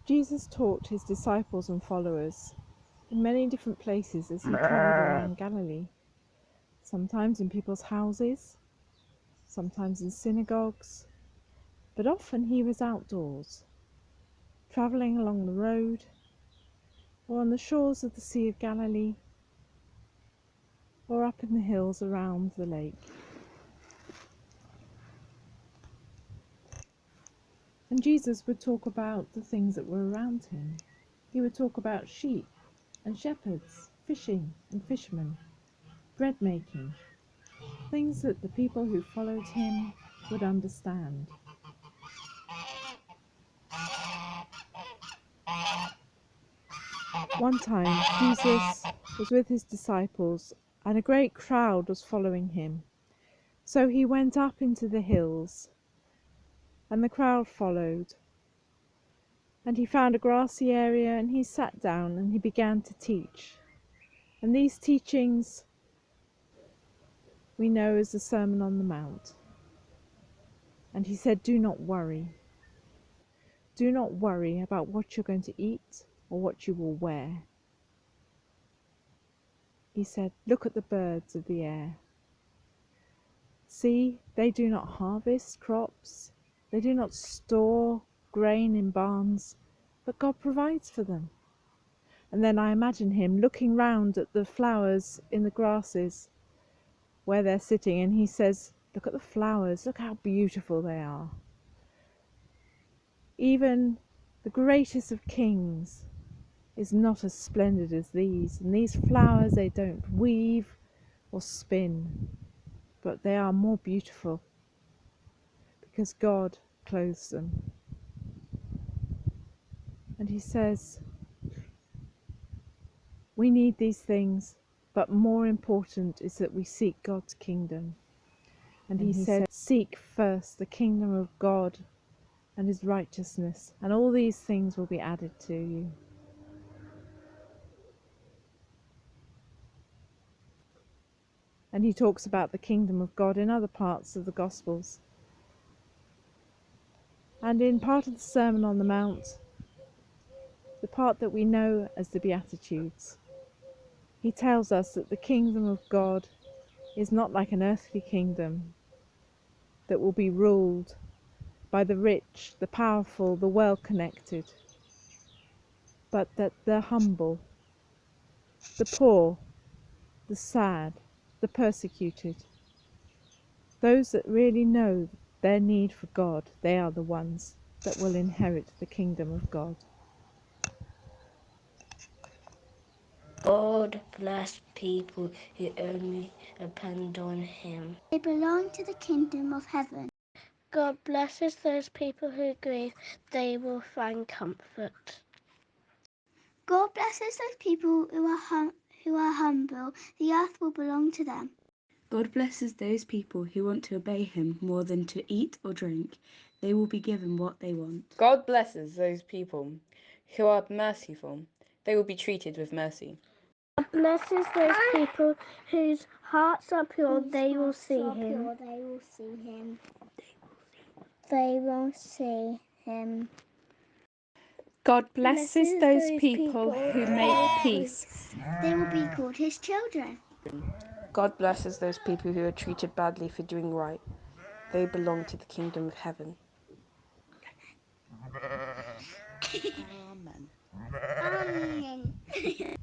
Jesus taught his disciples and followers in many different places as he travelled around Galilee, sometimes in people's houses, sometimes in synagogues, but often he was outdoors, travelling along the road or on the shores of the Sea of Galilee or up in the hills around the lake. And Jesus would talk about the things that were around him. He would talk about sheep and shepherds, fishing and fishermen, bread making, things that the people who followed him would understand. One time Jesus was with his disciples and a great crowd was following him. So he went up into the hills and the crowd followed. And he found a grassy area and he sat down and he began to teach. And these teachings we know as the Sermon on the Mount. And he said, do not worry. Do not worry about what you're going to eat or what you will wear. He said, look at the birds of the air. See, they do not harvest crops. They do not store grain in barns, but God provides for them. And then I imagine him looking round at the flowers in the grasses where they're sitting, and he says, look at the flowers, look how beautiful they are. Even the greatest of kings is not as splendid as these, and these flowers, they don't weave or spin, but they are more beautiful because God clothes them. And he says, we need these things, but more important is that we seek God's kingdom. And he said, seek first the kingdom of God and his righteousness, and all these things will be added to you. And he talks about the kingdom of God in other parts of the Gospels. And in part of the Sermon on the Mount, the part that we know as the Beatitudes, he tells us that the kingdom of God is not like an earthly kingdom that will be ruled by the rich, the powerful, the well-connected, but that the humble, the poor, the sad, the persecuted, those that really know their need for God, they are the ones that will inherit the kingdom of God. God bless people who only depend on him. They belong to the kingdom of heaven. God blesses those people who grieve, they will find comfort. God blesses those people who are humble, the earth will belong to them. God blesses those people who want to obey him more than to eat or drink. They will be given what they want. God blesses those people who are merciful. They will be treated with mercy. God blesses those people whose hearts are pure, they will see him. They will see him. They will see him. God blesses those people who make peace. They will be called his children. God blesses those people who are treated badly for doing right. They belong to the kingdom of heaven. Amen. Amen.